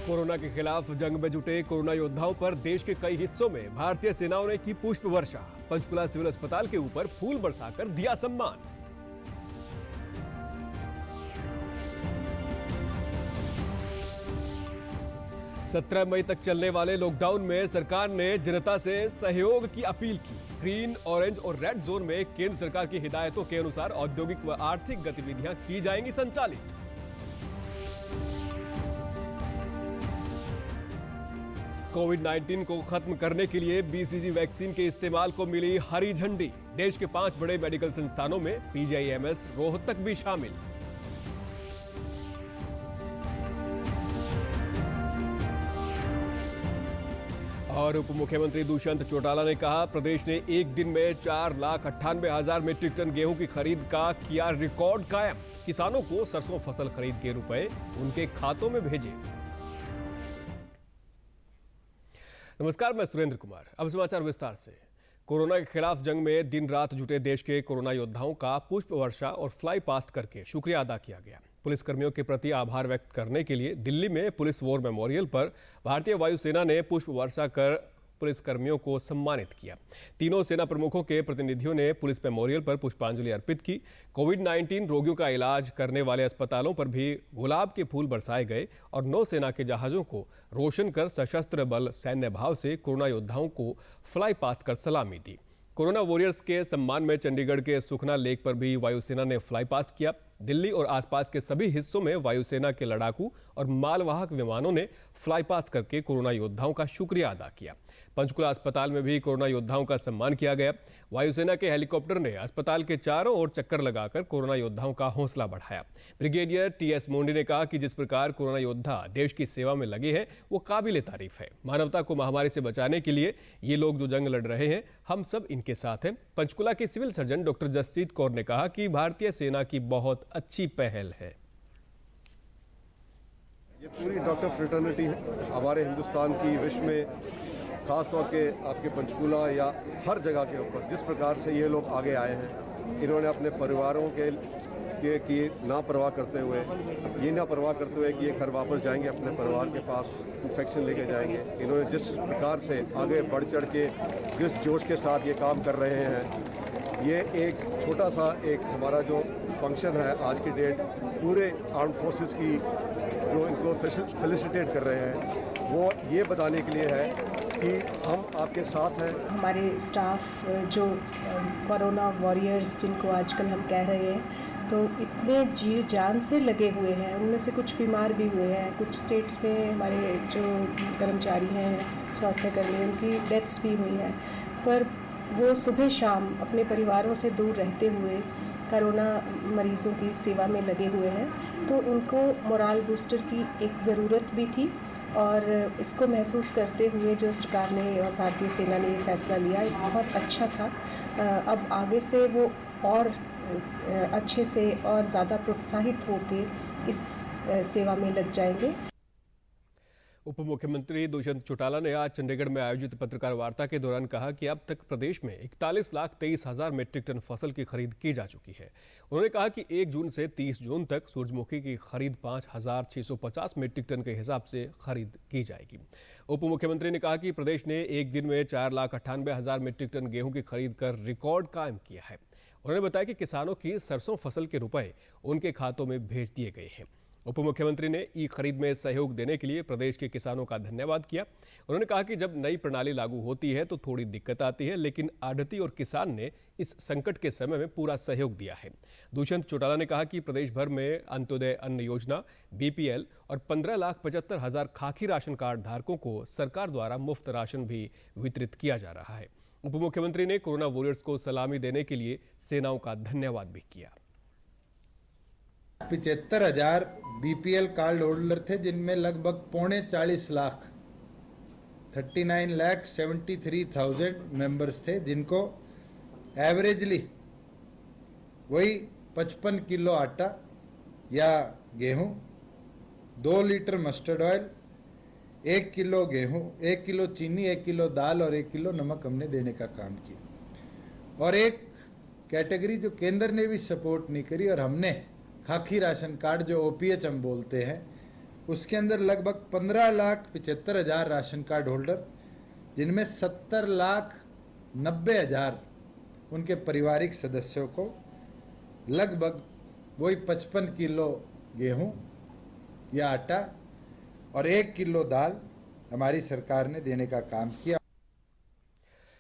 Corona के खिलाफ जंग में जुटे कोरोना योद्धाओं पर देश के कई हिस्सों में भारतीय सेनाओं ने की पुष्प वर्षा। पंचकुला सिविल अस्पताल के ऊपर फूल बरसाकर दिया सम्मान। सत्रह मई तक चलने वाले लॉकडाउन में सरकार ने जनता से सहयोग की अपील की। ग्रीन, ऑरेंज और रेड जोन में केंद्र सरकार की हिदायतों के अनुसार औद्योगिक व आर्थिक गतिविधियां की जाएंगी संचालित। कोविड-19 को खत्म करने के लिए बीसीजी वैक्सीन के इस्तेमाल को मिली हरी झंडी। देश के 5 बड़े मेडिकल संस्थानों में पीजीआईएमएस रोहतक भी शामिल। और उप मुख्यमंत्री दुष्यंत चौटाला ने कहा, प्रदेश ने एक दिन में 4,98,000 मीट्रिक टन गेहूं की खरीद का किया रिकॉर्ड कायम। किसानों को सरसों फसल खरीद के रुपए उनके खातों में भेजे। नमस्कार, मैं सुरेंद्र कुमार। अब समाचार विस्तार से। कोरोना के खिलाफ जंग में दिन रात जुटे देश के कोरोना योद्धाओं का पुष्प वर्षा और फ्लाई पास्ट करके शुक्रिया अदा किया गया। पुलिसकर्मियों के प्रति आभार व्यक्त करने के लिए दिल्ली में पुलिस वॉर मेमोरियल पर भारतीय वायुसेना ने पुष्प वर्षा कर पुलिसकर्मियों को सम्मानित किया। तीनों सेना प्रमुखों के प्रतिनिधियों ने पुलिस मेमोरियल पर पुष्पांजलि अर्पित की। कोविड-19 रोगियों का इलाज करने वाले अस्पतालों पर भी गुलाब के फूल बरसाए गए और नौसेना के जहाजों को रोशन कर सशस्त्र बल सैन्य भाव से कोरोना योद्धाओं को फ्लाई पास कर सलामी दी। कोरोना वॉरियर्स के सम्मान में चंडीगढ़ के सुखना लेक पर भी वायुसेना ने फ्लाई पास्ट किया। दिल्ली और आसपास के सभी हिस्सों में वायुसेना के लड़ाकू और मालवाहक विमानों ने फ्लाई पास्ट करके कोरोना योद्धाओं का शुक्रिया अदा किया। पंचकुला अस्पताल में भी कोरोना योद्धाओं का सम्मान किया गया। वायुसेना के हेलीकॉप्टर ने अस्पताल के चारों ओर चक्कर लगाकर कोरोना योद्धाओं का हौसला बढ़ाया। ब्रिगेडियर टीएस मोंडी ने कहा कि जिस प्रकार कोरोना योद्धा देश की सेवा में लगे हैं वो काबिले तारीफ है। मानवता को महामारी से बचाने के लिए ये लोग जो जंग लड़ रहे हैं, हम सब इनके साथ हैं। पंचकुला के civil surgeon doctor Jasjeet Kaur ने कहा कि भारतीय सेना की बहुत अच्छी पहल है। ये पूरी डॉक्टर फ्रेटर्निटी है हमारे हिंदुस्तान की, विश्व में खास तौर के आपके पंचकुला या हर जगह के ऊपर जिस प्रकार से ये लोग आगे आए हैं, इन्होंने अपने परिवारों के की ना परवाह करते हुए, ये ना परवाह करते हुए कि ये घर वापस जाएंगे अपने परिवार के पास, इन्फेक्शन लेके जाएंगे। इन्होंने जिस प्रकार से आगे बढ़ चढ़ के जिस जोश के साथ ये काम कर रहे हैं, ये एक छोटा सा एक हमारा जो फंक्शन है आज की डेट, पूरे आर्म फोर्सेस की जो इनको फेलिसिटेट कर रहे हैं, वो ये बताने के लिए है कि हम आपके साथ हैं। हमारे स्टाफ जो कोरोना वॉरियर्स जिनको आजकल हम कह रहे हैं, तो इतने जी जान से लगे हुए हैं। उनमें से कुछ बीमार भी हुए हैं। कुछ स्टेट्स में हमारे जो कर्मचारी हैं, स्वास्थ्यकर्मी, उनकी डेथ्स भी हुई हैं, पर वो सुबह शाम अपने परिवारों से दूर रहते हुए कोरोना मरीज़ों की सेवा में लगे हुए हैं। तो उनको मोरल बूस्टर की एक ज़रूरत भी थी और इसको महसूस करते हुए जो सरकार ने और भारतीय सेना ने ये फैसला लिया, ये बहुत अच्छा था। अब आगे से वो और अच्छे से और ज़्यादा प्रोत्साहित होकर इस सेवा में लग जाएंगे। उप मुख्यमंत्री दुष्यंत चौटाला ने आज चंडीगढ़ में आयोजित पत्रकार वार्ता के दौरान कहा कि अब तक प्रदेश में 41,23,000 मीट्रिक टन फसल की खरीद की जा चुकी है। उन्होंने कहा कि 1 जून से 30 जून तक सूरजमुखी की खरीद 5,650 मीट्रिक टन के हिसाब से खरीद की जाएगी। उप मुख्यमंत्री ने कहा कि प्रदेश ने एक दिन में 4,98,000 मीट्रिक टन गेहूं की खरीद कर रिकॉर्ड कायम किया है। उन्होंने बताया कि किसानों की सरसों फसल के रुपए उनके खातों में भेज दिए गए हैं। उप मुख्यमंत्री ने ई खरीद में सहयोग देने के लिए प्रदेश के किसानों का धन्यवाद किया। उन्होंने कहा कि जब नई प्रणाली लागू होती है तो थोड़ी दिक्कत आती है, लेकिन आढ़ती और किसान ने इस संकट के समय में पूरा सहयोग दिया है। दुष्यंत चौटाला ने कहा कि प्रदेश भर में अंत्योदय अन्न योजना, बीपीएल और 15,75,000 खाकी राशन कार्ड धारकों को सरकार द्वारा मुफ्त राशन भी वितरित किया जा रहा है। उप मुख्यमंत्री ने कोरोना वॉरियर्स को सलामी देने के लिए सेनाओं का धन्यवाद भी किया। 75,000 बीपीएल कार्ड होल्डर थे, जिनमें लगभग 40.25 लाख 39,73,000 मेंबर्स थे, जिनको एवरेजली वही 55 किलो आटा या गेहूं, 2 लीटर मस्टर्ड ऑयल, 1 किलो गेहूं, 1 किलो चीनी, 1 किलो दाल और 1 किलो नमक हमने देने का काम किया। और एक कैटेगरी जो केंद्र ने भी सपोर्ट नहीं करी और हमने खाकी राशन कार्ड जो ओपीएच हम बोलते हैं, उसके अंदर लगभग 15,75,000 राशन कार्ड होल्डर, जिनमें 70,90,000 उनके पारिवारिक सदस्यों को लगभग वही 55 किलो गेहूं या आटा और 1 किलो दाल हमारी सरकार ने देने का काम किया।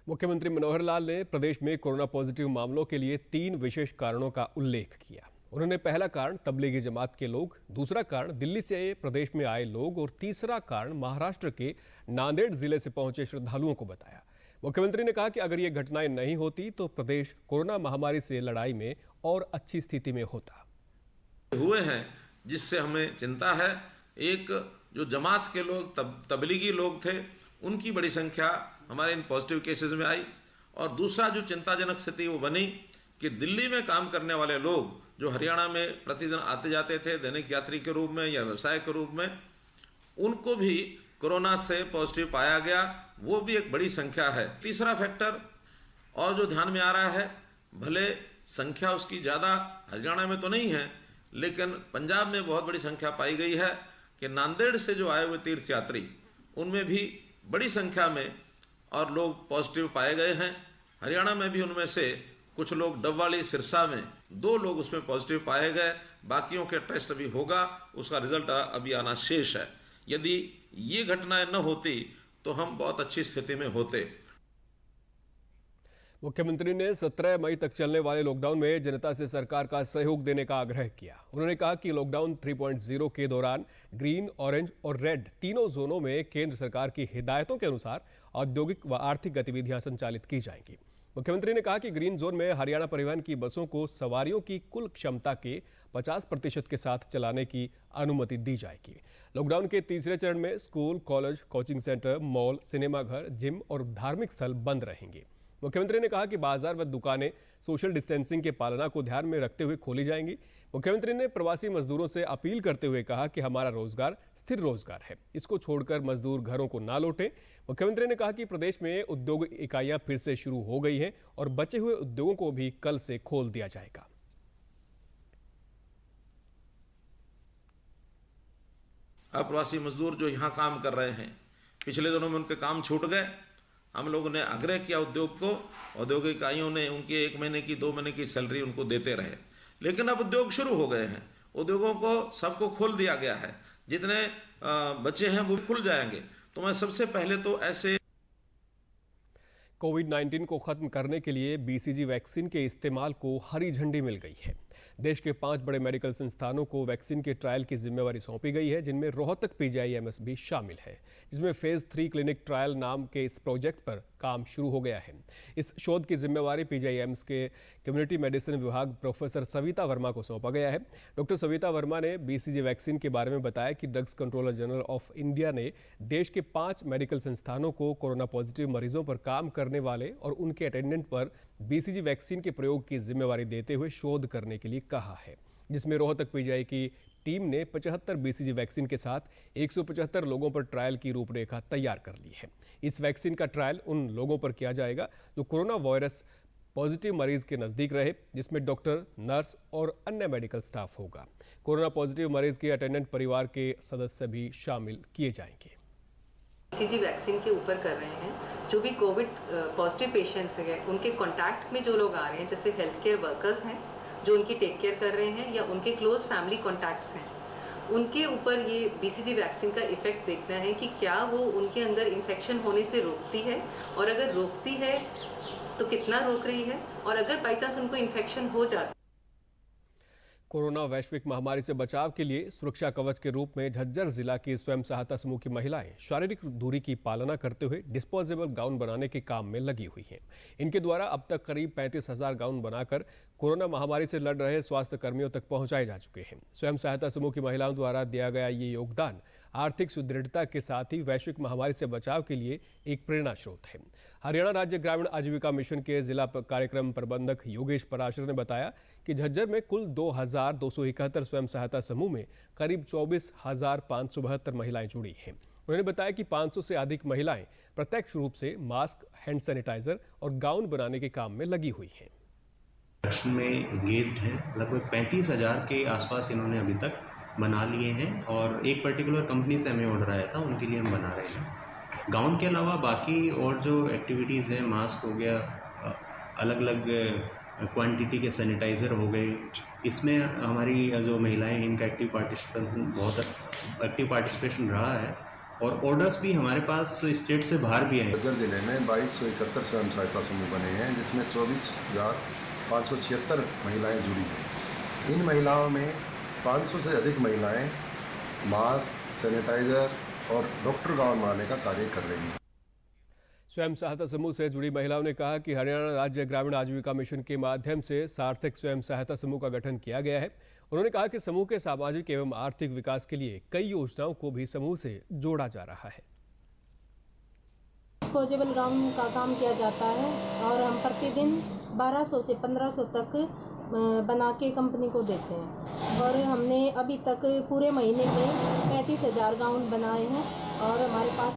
मुख्यमंत्री मनोहर लाल ने प्रदेश में कोरोना पॉजिटिव मामलों के लिए 3 विशेष कारणों का उल्लेख किया। उन्होंने पहला कारण तबलीगी जमात के लोग, दूसरा कारण दिल्ली से प्रदेश में आए लोग और तीसरा कारण महाराष्ट्र के नांदेड़ जिले से पहुंचे श्रद्धालुओं को बताया। मुख्यमंत्री ने कहा कि अगर ये घटनाएं नहीं होती तो प्रदेश कोरोना महामारी से लड़ाई में और अच्छी स्थिति में होता। हुए हैं जिससे हमें चिंता है। एक जो जमात के लोग तबलीगी लोग थे, उनकी बड़ी संख्या हमारे इन पॉजिटिव केसेस में आई। और दूसरा जो चिंताजनक स्थिति वो बनी कि दिल्ली में काम करने वाले लोग जो हरियाणा में प्रतिदिन आते जाते थे दैनिक यात्री के रूप में या व्यवसाय के रूप में, उनको भी कोरोना से पॉजिटिव पाया गया। वो भी एक बड़ी संख्या है। तीसरा फैक्टर और जो ध्यान में आ रहा है, भले संख्या उसकी ज़्यादा हरियाणा में तो नहीं है, लेकिन पंजाब में बहुत बड़ी संख्या पाई गई है कि नांदेड़ से जो आए हुए तीर्थयात्री, उनमें भी बड़ी संख्या में और लोग पॉजिटिव पाए गए हैं। हरियाणा में भी उनमें से कुछ लोग डबवाली सिरसा में 2 लोग उसमें पॉजिटिव पाए गए। बाकियों के टेस्ट अभी होगा, उसका रिजल्ट अभी आना शेष है। यदि ये घटनाएं न होती तो हम बहुत अच्छी स्थिति में होते। मुख्यमंत्री ने 17 मई तक चलने वाले लॉकडाउन में जनता से सरकार का सहयोग देने का आग्रह किया। उन्होंने कहा कि लॉकडाउन 3.0 के दौरान ग्रीन, ऑरेंज और रेड तीनों जोनों में केंद्र सरकार की हिदायतों के अनुसार औद्योगिक व आर्थिक गतिविधियां संचालित की जाएंगी। मुख्यमंत्री ने कहा कि ग्रीन जोन में हरियाणा परिवहन की बसों को सवारियों की कुल क्षमता के 50% के साथ चलाने की अनुमति दी जाएगी। लॉकडाउन के तीसरे चरण में school, college, coaching centre, mall, सिनेमाघर, जिम और धार्मिक स्थल बंद रहेंगे। मुख्यमंत्री ने कहा कि बाजार व दुकानें सोशल डिस्टेंसिंग के पालना को ध्यान में रखते हुए खोली जाएंगी। मुख्यमंत्री ने प्रवासी मजदूरों से अपील करते हुए कहा कि हमारा रोजगार स्थिर रोजगार है, इसको छोड़कर मजदूर घरों को ना लौटें। मुख्यमंत्री ने कहा कि प्रदेश में उद्योग इकाइयां फिर से शुरू हो गई हैं और बचे हुए उद्योगों को भी कल से खोल दिया जाएगा। अप्रवासी मजदूर जो यहाँ काम कर रहे हैं, पिछले दिनों में उनके काम छूट गए। हम लोगों ने आग्रह किया उद्योग को, औद्योगिक इकाइयों ने उनके 1 महीने की 2 महीने की सैलरी उनको देते रहे, लेकिन अब उद्योग शुरू हो गए हैं। उद्योगों को सबको खोल दिया गया है। जितने बचे हैं वो खुल जाएंगे। तो मैं सबसे पहले तो ऐसे कोविड-19 को खत्म करने के लिए बीसीजी वैक्सीन के इस्तेमाल को हरी झंडी मिल गई है। देश के 5 बड़े मेडिकल संस्थानों को वैक्सीन के ट्रायल की जिम्मेवारी सौंपी गई है, जिनमें रोहतक पीजीआईएमएस भी शामिल है, जिसमें फेज 3 क्लिनिक ट्रायल नाम के इस प्रोजेक्ट पर काम शुरू हो गया है। इस शोध की जिम्मेवारी पीजीआईएमएस के कम्युनिटी मेडिसिन विभाग प्रोफेसर सविता वर्मा को सौंपा गया है। डॉक्टर सविता वर्मा ने बीसीजी वैक्सीन के बारे में बताया कि drugs controller general of India ने देश के 5 मेडिकल संस्थानों को कोरोना पॉजिटिव मरीजों पर काम करने वाले और उनके अटेंडेंट पर बीसीजी वैक्सीन के प्रयोग की जिम्मेवारी देते हुए शोध करने के लिए कहा है, जिसमें रोहतक पीजीआई की टीम ने 75 बीसीजी वैक्सीन के साथ 175 लोगों पर ट्रायल की रूपरेखा तैयार कर ली है। इस वैक्सीन का ट्रायल उन लोगों पर किया जाएगा जो कोरोना वायरस पॉजिटिव मरीज के नजदीक रहे, जिसमें डॉक्टर, नर्स और अन्य मेडिकल स्टाफ होगा। कोरोना पॉजिटिव मरीज के अटेंडेंट परिवार के सदस्य भी शामिल किए जाएंगे। बीसीजी वैक्सीन के ऊपर कर रहे हैं। जो भी कोविड पॉजिटिव पेशेंट्स हैं, उनके कांटेक्ट में जो लोग आ रहे हैं, जैसे हेल्थ केयर वर्कर्स हैं जो उनकी टेक केयर कर रहे हैं या उनके क्लोज फैमिली कॉन्टैक्ट्स हैं, उनके ऊपर ये बीसीजी वैक्सीन का इफेक्ट देखना है कि क्या वो उनके अंदर इन्फेक्शन होने से रोकती है, और अगर रोकती है तो कितना रोक रही है, और अगर बाई चांस उनको इन्फेक्शन हो जाता। कोरोना वैश्विक महामारी से बचाव के लिए सुरक्षा कवच के रूप में झज्जर जिला की स्वयं सहायता समूह की महिलाएं शारीरिक दूरी की पालना करते हुए डिस्पोजेबल गाउन बनाने के काम में लगी हुई हैं। इनके द्वारा अब तक करीब 35,000 गाउन बनाकर कोरोना महामारी से लड़ रहे स्वास्थ्य कर्मियों तक पहुंचाए जा चुके हैं। स्वयं सहायता समूह की महिलाओं द्वारा दिया गया ये योगदान आर्थिक सुदृढ़ता के साथ ही वैश्विक महामारी से बचाव के लिए एक प्रेरणा स्रोत है। हरियाणा राज्य ग्रामीण आजीविका मिशन के जिला कार्यक्रम प्रबंधक योगेश पराशर ने बताया कि झज्जर में कुल 2,271 स्वयं सहायता समूह में करीब 24,572 महिलाएं जुड़ी हैं। उन्होंने बताया कि 500 से अधिक महिलाएं प्रत्यक्ष रूप से मास्क, हैंड सैनिटाइजर और गाउन बनाने के काम में लगी हुई हैं। में एंगेज्ड हैं। लगभग 35,000 के आसपास इन्होंने अभी तक बना लिए हैं और एक पर्टिकुलर कंपनी से हमें ऑर्डर आया था, उनके लिए हम बना रहे हैं। गाउन के अलावा बाकी और जो एक्टिविटीज़ हैं, मास्क हो गया, अलग अलग क्वांटिटी के सैनिटाइज़र हो गए, इसमें हमारी जो महिलाएं हैं इनका बहुत एक्टिव पार्टिसिपेशन रहा है और ऑर्डर्स भी हमारे पास स्टेट से बाहर भी आए। बज्जर जिले में 2271 स्वयं सहायता समूह बने हैं, जिसमें 24,576 महिलाएं जुड़ी हैं। इन महिलाओं में 500 से अधिक महिलाएं मास्क, सैनिटाइज़र और डॉक्टर गाउन बनाने का कार्य कर रही हैं। स्वयं सहायता समूह से जुड़ी महिलाओं ने कहा कि हरियाणा राज्य ग्रामीण आजीविका मिशन के माध्यम से सार्थक स्वयं सहायता समूह का गठन किया गया है। उन्होंने कहा कि समूह के सामाजिक एवं आर्थिक विकास के लिए कई योजनाओं को भी समूह से जोड़ा जा रहा है। डिस्पोजेबल गाउन का काम किया जाता है और हम प्रतिदिन 1200 से 1500 तक बना के कंपनी को देते हैं और हमने अभी तक पूरे महीने में 35,000 गाउन बनाए हैं और हमारे पास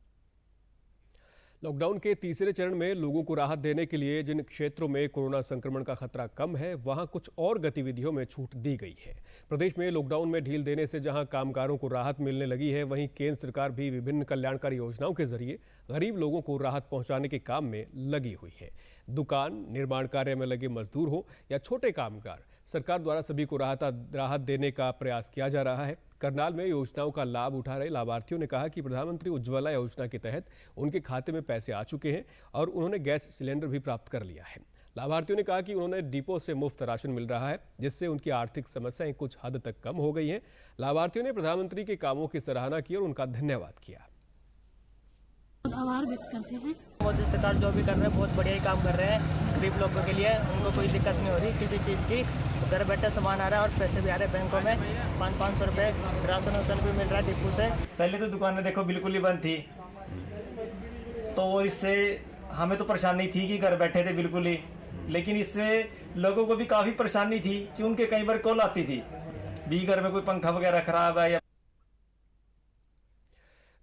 लॉकडाउन के तीसरे चरण में लोगों को राहत देने के लिए जिन क्षेत्रों में कोरोना संक्रमण का खतरा कम है, वहां कुछ और गतिविधियों में छूट दी गई है। प्रदेश में लॉकडाउन में ढील देने से जहां कामगारों को राहत मिलने लगी है, वहीं केंद्र सरकार भी विभिन्न कल्याणकारी योजनाओं के जरिए गरीब लोगों को राहत पहुंचाने के काम में लगी हुई है। दुकान, निर्माण कार्य में लगे मजदूर हो या छोटे कामगार, सरकार द्वारा सभी को राहत देने का प्रयास किया जा रहा है। करनाल में योजनाओं का लाभ उठा रहे लाभार्थियों ने कहा कि प्रधानमंत्री उज्ज्वला योजना के तहत उनके खाते में पैसे आ चुके हैं और उन्होंने गैस सिलेंडर भी प्राप्त कर लिया है। लाभार्थियों ने कहा कि उन्होंने डिपो से मुफ्त राशन मिल रहा है, जिससे उनकी आर्थिक समस्याएं कुछ हद तक कम हो गई हैं। लाभार्थियों ने प्रधानमंत्री के कामों की सराहना की और उनका धन्यवाद किया। आभार व्यक्त करते हैं। मोदी सरकार जो भी कर रहे हैं बहुत बढ़िया ही काम कर रहे हैं। गरीब लोगों के लिए उनको कोई दिक्कत नहीं हो रही किसी चीज़ की। घर बैठे सामान आ रहा है और पैसे भी आ रहे हैं बैंकों में। 500 रुपये राशन वाशन भी मिल रहा है डिपो से। पहले तो दुकानें देखो बिल्कुल ही बंद थी, तो इससे हमें तो परेशानी थी कि घर बैठे थे बिल्कुल ही, लेकिन इससे लोगों को भी काफ़ी परेशानी थी कि उनके कई बार कॉल आती थी भी घर में कोई पंखा वगैरह खराब है।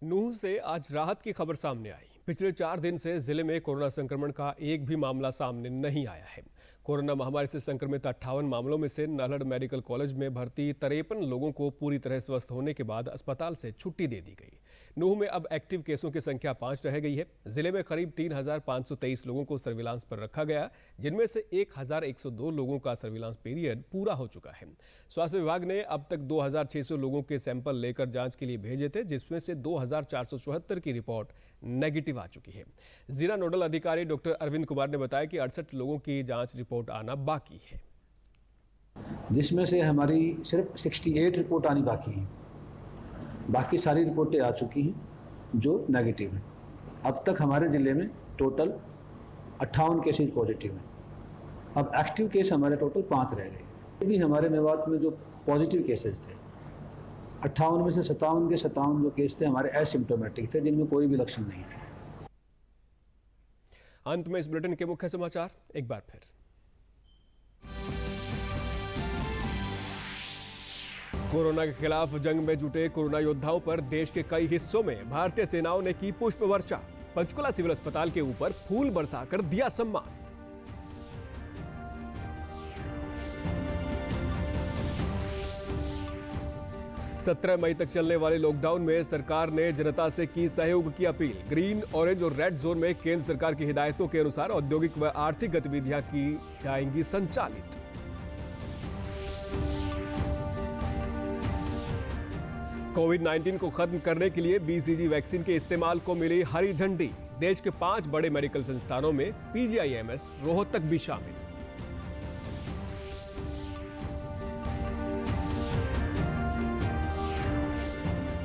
नूंह से आज राहत की खबर सामने आई। पिछले 4 दिन से जिले में कोरोना संक्रमण का एक भी मामला सामने नहीं आया है। कोरोना महामारी से संक्रमित 58 मामलों में से नालड़ मेडिकल कॉलेज में भर्ती 53 लोगों को पूरी तरह स्वस्थ होने के बाद अस्पताल से छुट्टी दे दी गई। नूंह में अब एक्टिव केसों की संख्या 5 रह गई है। जिले में करीब 3,523 लोगों को सर्विलांस पर रखा गया, जिनमें से 1,102 लोगों का सर्विलांस पीरियड पूरा हो चुका है। स्वास्थ्य विभाग ने अब तक 2,600 लोगों के सैंपल लेकर जांच के लिए भेजे थे, जिसमें से 2,474 की रिपोर्ट नेगेटिव आ चुकी है। जिला नोडल अधिकारी डॉक्टर अरविंद कुमार ने बताया कि 68 लोगों की जांच रिपोर्ट आना बाकी है, जिसमें से हमारी सिर्फ 68 रिपोर्ट आनी बाकी है। बाकी सारी रिपोर्टें आ चुकी हैं जो नेगेटिव हैं। अब तक हमारे ज़िले में टोटल 58 केसेस पॉजिटिव हैं। अब एक्टिव केस हमारे टोटल 5 रह गए। ये भी हमारे मेवात में जो पॉजिटिव केसेस थे 58 में से 57 के 57 जो केस थे हमारे एसिम्प्टोमेटिक थे, जिनमें कोई भी लक्षण नहीं थे। अंत में इस बुलेटिन के मुख्य समाचार एक बार फिर। कोरोना के खिलाफ जंग में जुटे कोरोना योद्धाओं पर देश के कई हिस्सों में भारतीय सेनाओं ने की पुष्प वर्षा। पंचकुला सिविल अस्पताल के ऊपर फूल बरसाकर दिया सम्मान। सत्रह मई तक चलने वाले लॉकडाउन में सरकार ने जनता से की सहयोग की अपील। ग्रीन, ऑरेंज और रेड जोन में केंद्र सरकार की हिदायतों के अनुसार औद्योगिक व आर्थिक गतिविधियां की जाएंगी संचालित। कोविड-19 को खत्म करने के लिए BCG वैक्सीन के इस्तेमाल को मिली हरी झंडी। देश के 5 बड़े मेडिकल संस्थानों में PGIMS रोहतक भी शामिल।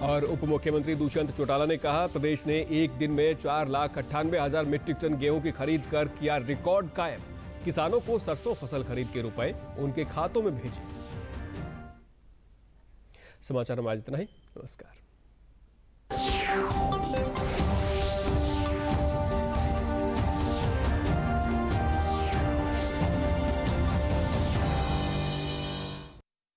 और उप मुख्यमंत्री दुष्यंत चौटाला ने कहा, प्रदेश ने एक दिन में 4,98,000 मीट्रिक टन गेहूं की खरीद कर किया रिकॉर्ड कायम। किसानों को सरसों फसल खरीद के रुपए उनके खातों में भेजे। समाचार में आज इतना ही। नमस्कार।